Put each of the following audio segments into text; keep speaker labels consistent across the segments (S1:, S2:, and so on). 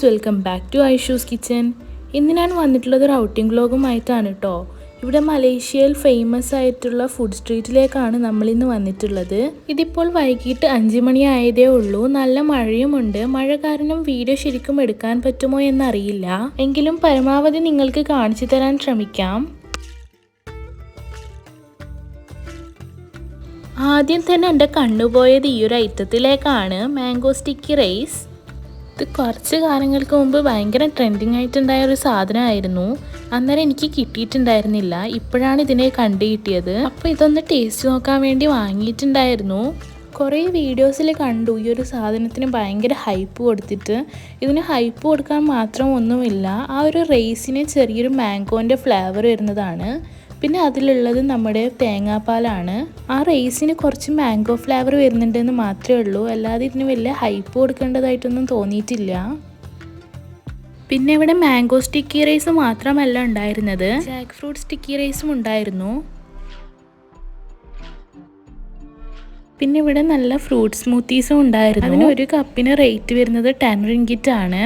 S1: Guys, welcome back to Aishu's kitchen. ഇന്ന് ഞാൻ വന്നിട്ടുള്ളത് ഒരു ഔട്ടിംഗ് വ്ലോഗുമായിട്ടാണ് കേട്ടോ. ഇവിടെ മലേഷ്യയിൽ ഫേമസ് ആയിട്ടുള്ള ഫുഡ് സ്ട്രീറ്റിലേക്കാണ് നമ്മളിന്ന് വന്നിട്ടുള്ളത്. ഇതിപ്പോൾ വൈകിട്ട് 5 മണി ആയതേ ഉള്ളൂ. നല്ല മഴയുമുണ്ട്. മഴ കാരണം വീഡിയോ ശരിക്കും എടുക്കാൻ പറ്റുമോ എന്നറിയില്ല. എങ്കിലും പരമാവധി നിങ്ങൾക്ക് കാണിച്ചു തരാൻ ശ്രമിക്കാം. ആദ്യം തന്നെ എൻ്റെ കണ്ണുപോയത് ഈ ഒരു ഐറ്റത്തിലേക്കാണ്, മാംഗോ സ്റ്റിക്കി റൈസ്. ഇത് കുറച്ച് കാലങ്ങൾക്ക് മുമ്പ് ഭയങ്കര ട്രെൻഡിങ് ആയിട്ടുണ്ടായ ഒരു സാധനമായിരുന്നു. അന്നേരം എനിക്ക് കിട്ടിയിട്ടുണ്ടായിരുന്നില്ല. ഇപ്പോഴാണ് ഇതിനെ കണ്ടു കിട്ടിയത്. അപ്പോൾ ഇതൊന്ന് ടേസ്റ്റ് നോക്കാൻ വേണ്ടി വാങ്ങിയിട്ടുണ്ടായിരുന്നു. കുറേ വീഡിയോസിൽ കണ്ടു ഈ ഒരു സാധനത്തിന് ഭയങ്കര ഹൈപ്പ് കൊടുത്തിട്ട്. ഇതിന് ഹൈപ്പ് കൊടുക്കാൻ മാത്രം ഒന്നുമില്ല. ആ ഒരു റൈസിന് ചെറിയൊരു മാംഗോൻ്റെ ഫ്ലേവർ വരുന്നതാണ്. പിന്നെ അതിലുള്ളത് നമ്മുടെ തേങ്ങാപ്പാലാണ്. ആ റൈസിന് കുറച്ച് മാംഗോ ഫ്ലേവർ വരുന്നുണ്ടെന്ന് മാത്രമേ ഉള്ളൂ. അല്ലാതെ ഇതിന് വലിയ ഹൈപ്പ് കൊടുക്കേണ്ടതായിട്ടൊന്നും തോന്നിയിട്ടില്ല. പിന്നെ ഇവിടെ മാംഗോ സ്റ്റിക്കി റൈസ് മാത്രമല്ല ഉണ്ടായിരുന്നത്, ജാക്ക് ഫ്രൂട്ട് സ്റ്റിക്കി റൈസും ഉണ്ടായിരുന്നു. പിന്നെ ഇവിടെ നല്ല ഫ്രൂട്ട് സ്മൂത്തീസും ഉണ്ടായിരുന്നു. അതിന് ഒരു കപ്പിന് റേറ്റ് വരുന്നത് 10 റിംഗിറ്റ് ആണ്.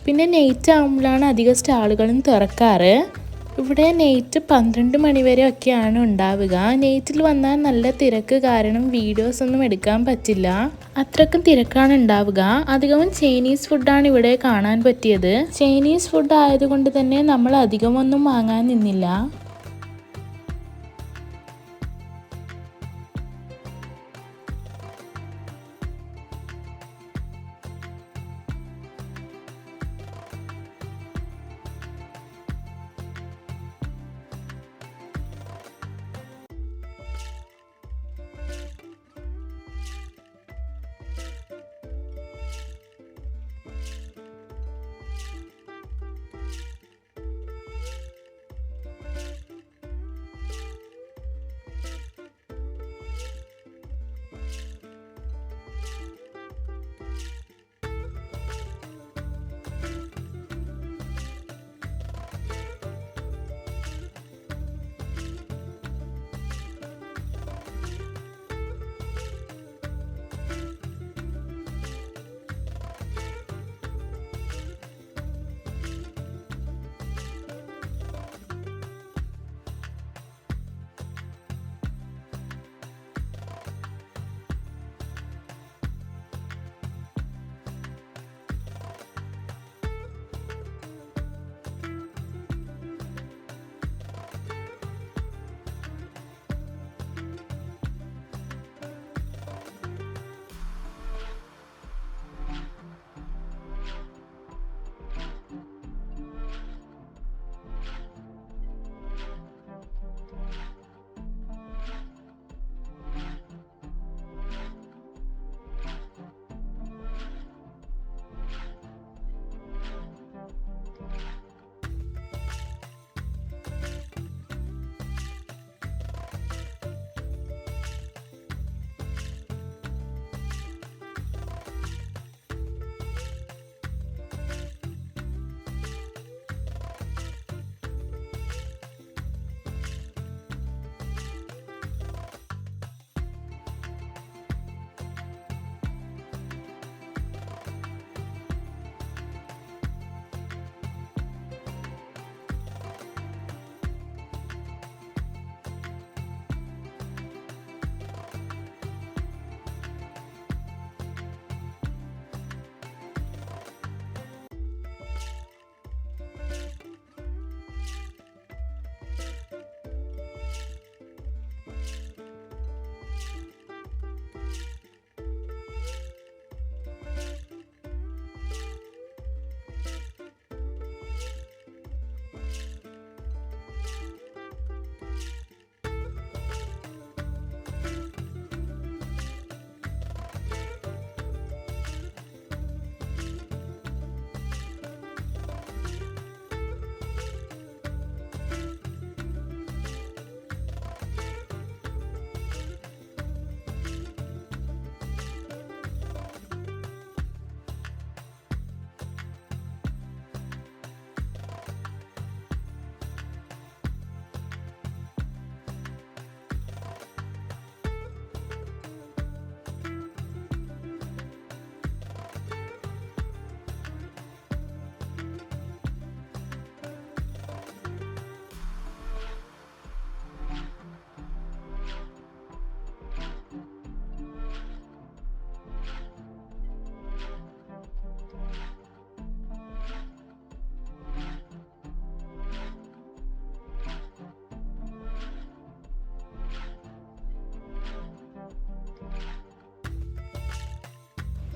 S1: പിന്നെ നൈറ്റ് ആകുമ്പോഴാണ് അധികം സ്റ്റാളുകളും തുറക്കാറ്. ഇവിടെ നൈറ്റ് 12 മണി വരെ ഒക്കെയാണ് ഉണ്ടാവുക. നൈറ്റിൽ വന്നാൽ നല്ല തിരക്ക് കാരണം വീഡിയോസ് ഒന്നും എടുക്കാൻ പറ്റില്ല. അത്രക്കും തിരക്കാണ് ഉണ്ടാവുക. അധികവും ചൈനീസ് ഫുഡാണ് ഇവിടെ കാണാൻ പറ്റിയത്. ചൈനീസ് ഫുഡ് ആയതുകൊണ്ട് തന്നെ നമ്മൾ അധികമൊന്നും വാങ്ങാൻ നിന്നില്ല.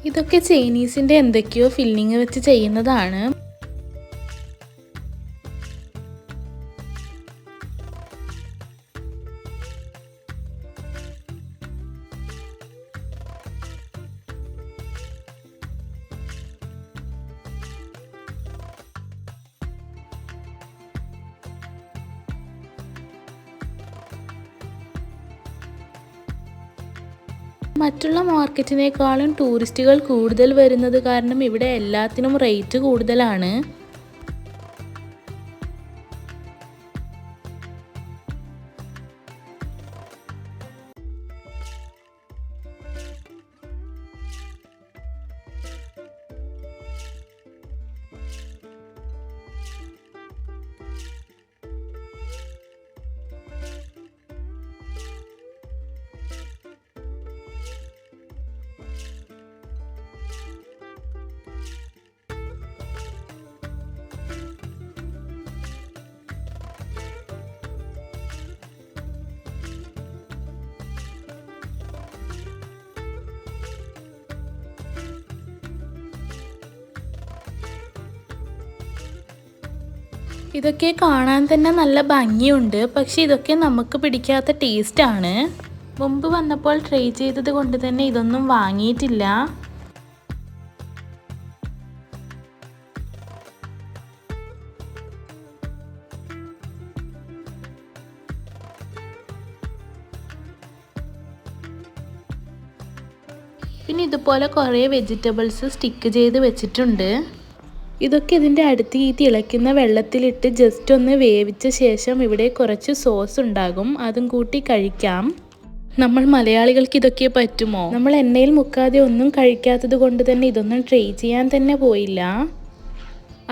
S1: ഇതൊക്കെ ചൈനീസിൻ്റെ എന്തൊക്കെയോ ഫില്ലിങ് വെച്ച് ചെയ്യുന്നതാണ്. മറ്റുള്ള മാർക്കറ്റിനേക്കാളും ടൂറിസ്റ്റുകൾ കൂടുതൽ വരുന്നത് കാരണം ഇവിടെ എല്ലാത്തിനും റേറ്റ് കൂടുതലാണ്. ഇതൊക്കെ കാണാൻ തന്നെ നല്ല ഭംഗിയുണ്ട്, പക്ഷെ ഇതൊക്കെ നമുക്ക് പിടിക്കാത്ത ടേസ്റ്റാണ്. മുമ്പ് വന്നപ്പോൾ ട്രൈ ചെയ്തത് കൊണ്ട് തന്നെ ഇതൊന്നും വാങ്ങിയിട്ടില്ല. പിന്നെ ഇതുപോലെ കുറേ വെജിറ്റബിൾസ് സ്റ്റിക്ക് ചെയ്ത് വെച്ചിട്ടുണ്ട്. ഇതൊക്കെ ഇതിൻ്റെ അടുത്ത് ഈ തിളയ്ക്കുന്ന വെള്ളത്തിലിട്ട് ജസ്റ്റ് ഒന്ന് വേവിച്ച ശേഷം ഇവിടെ കുറച്ച് സോസ് ഉണ്ടാകും, അതും കൂട്ടി കഴിക്കാം. നമ്മൾ മലയാളികൾക്ക് ഇതൊക്കെ പറ്റുമോ? നമ്മൾ എണ്ണയിൽ മുക്കാതെ ഒന്നും കഴിക്കാത്തത് കൊണ്ട് തന്നെ ഇതൊന്നും ട്രൈ ചെയ്യാൻ തന്നെ പോയില്ല.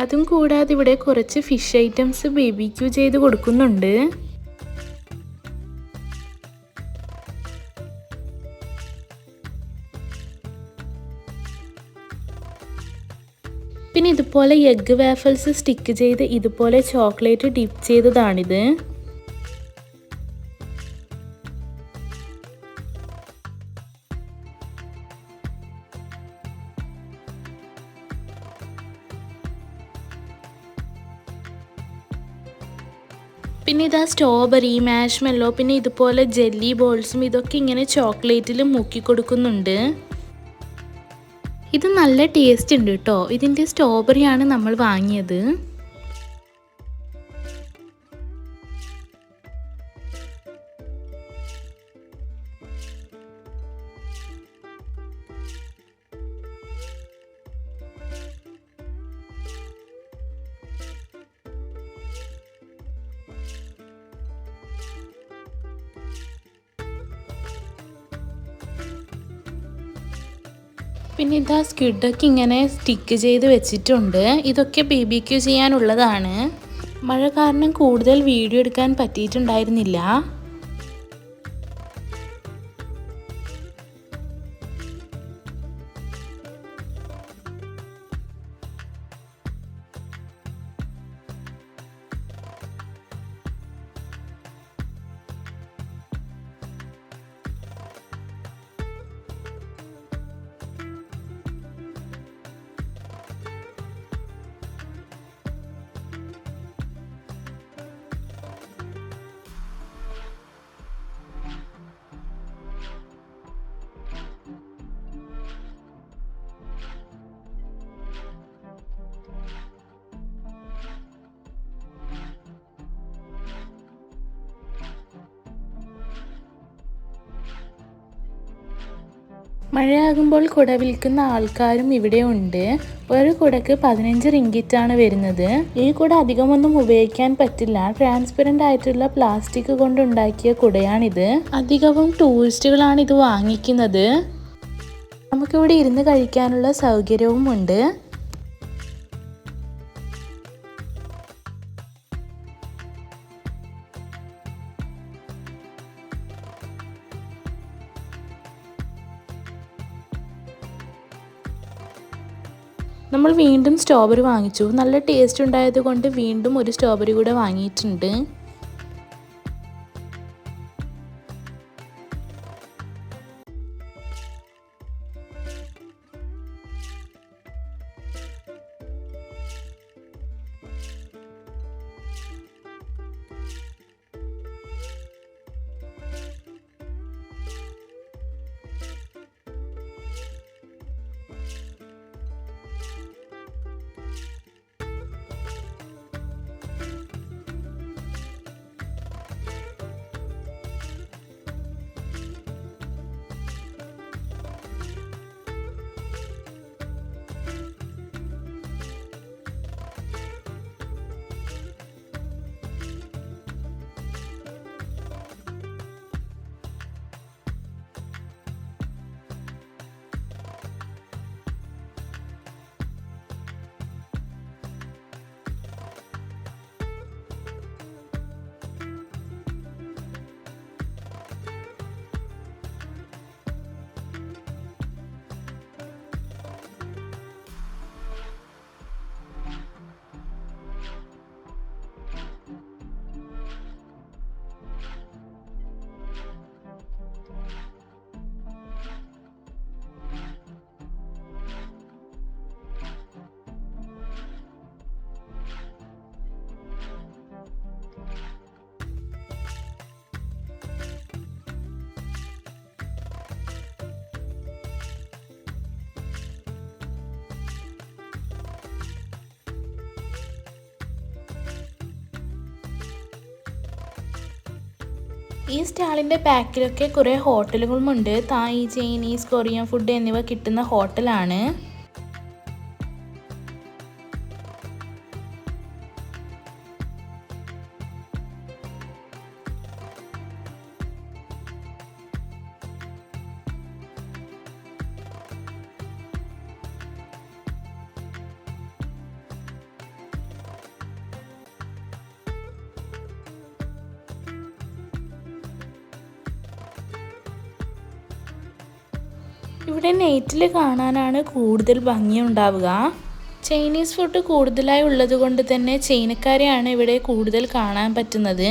S1: അതും കൂടാതെ ഇവിടെ കുറച്ച് ഫിഷ് ഐറ്റംസ് ബേബിക്യൂ ചെയ്ത് കൊടുക്കുന്നുണ്ട്. പിന്നെ ഇതുപോലെ എഗ്ഗ് വാഫൽസ് സ്റ്റിക്ക് ചെയ്ത് ഇതുപോലെ ചോക്ലേറ്റ് ഡിപ്പ് ചെയ്തതാണിത്. പിന്നെ ഇതാ സ്ട്രോബെറി, മാഷ്മെല്ലോ, പിന്നെ ഇതുപോലെ ജെല്ലി ബോൾസും ഇതൊക്കെ ഇങ്ങനെ ചോക്ലേറ്റിൽ മുക്കി കൊടുക്കുന്നുണ്ട്. ഇത് നല്ല ടേസ്റ്റ് ഉണ്ട് കേട്ടോ. ഇതിൻ്റെ സ്ട്രോബെറിയാണ് നമ്മൾ വാങ്ങിയത്. പിന്നെ ഇതാ സ്ക്വിഡൊക്കെ ഇങ്ങനെ സ്റ്റിക്ക് ചെയ്ത് വെച്ചിട്ടുണ്ട്. ഇതൊക്കെ ബേബിക്യൂ ചെയ്യാനുള്ളതാണ്. മഴ കാരണം കൂടുതൽ വീഡിയോ എടുക്കാൻ പറ്റിയിട്ടുണ്ടായിരുന്നില്ല. മഴയാകുമ്പോൾ കുട വിൽക്കുന്ന ആൾക്കാരും ഇവിടെ ഉണ്ട്. ഒരു കുടക്ക് 15 റിങ്കിറ്റാണ് വരുന്നത്. ഈ കുട അധികമൊന്നും ഉപയോഗിക്കാൻ പറ്റില്ല. ട്രാൻസ്പെറൻ്റ് ആയിട്ടുള്ള പ്ലാസ്റ്റിക് കൊണ്ടുണ്ടാക്കിയ കുടയാണിത്. അധികവും ടൂറിസ്റ്റുകളാണ് ഇത് വാങ്ങിക്കുന്നത്. നമുക്കിവിടെ ഇരുന്ന് കഴിക്കാനുള്ള സൗകര്യവും ഉണ്ട്. നമ്മൾ വീണ്ടും സ്ട്രോബെറി വാങ്ങിച്ചു. നല്ല ടേസ്റ്റ് ഉണ്ടായത് കൊണ്ട് വീണ്ടും ഒരു സ്ട്രോബെറി കൂടെ വാങ്ങിയിട്ടുണ്ട്. ഈ സ്റ്റാളിൻ്റെ ബാക്കിലൊക്കെ കുറേ ഹോട്ടലുകളുമുണ്ട്. തായ്, ചൈനീസ്, കൊറിയൻ ഫുഡ് എന്നിവ കിട്ടുന്ന ഹോട്ടലാണ്. ഇവിടെ നൈറ്റിൽ കാണാനാണ് കൂടുതൽ ഭംഗിയുണ്ടാവുക. ചൈനീസ് ഫുഡ് കൂടുതലായി ഉള്ളത് കൊണ്ട് തന്നെ ചൈനക്കാരെയാണ് ഇവിടെ കൂടുതൽ കാണാൻ പറ്റുന്നത്.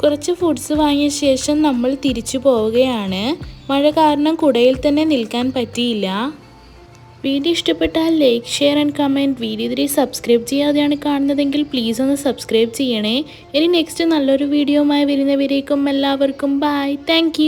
S1: കുറച്ച് ഫുഡ്സ് വാങ്ങിയ ശേഷം നമ്മൾ തിരിച്ചു പോവുകയാണ്. മഴ കാരണം കുടയിൽ തന്നെ നിൽക്കാൻ പറ്റിയില്ല. വീഡിയോ ഇഷ്ടപ്പെട്ടാൽ like, share and comment. Video ഇതിൽ സബ്സ്ക്രൈബ് ചെയ്യാതെയാണ് കാണുന്നതെങ്കിൽ പ്ലീസ് ഒന്ന് സബ്സ്ക്രൈബ് ചെയ്യണേ. ഇനി നെക്സ്റ്റ് നല്ലൊരു വീഡിയോയുമായി വരുന്നവരേക്കും എല്ലാവർക്കും ബൈ. താങ്ക്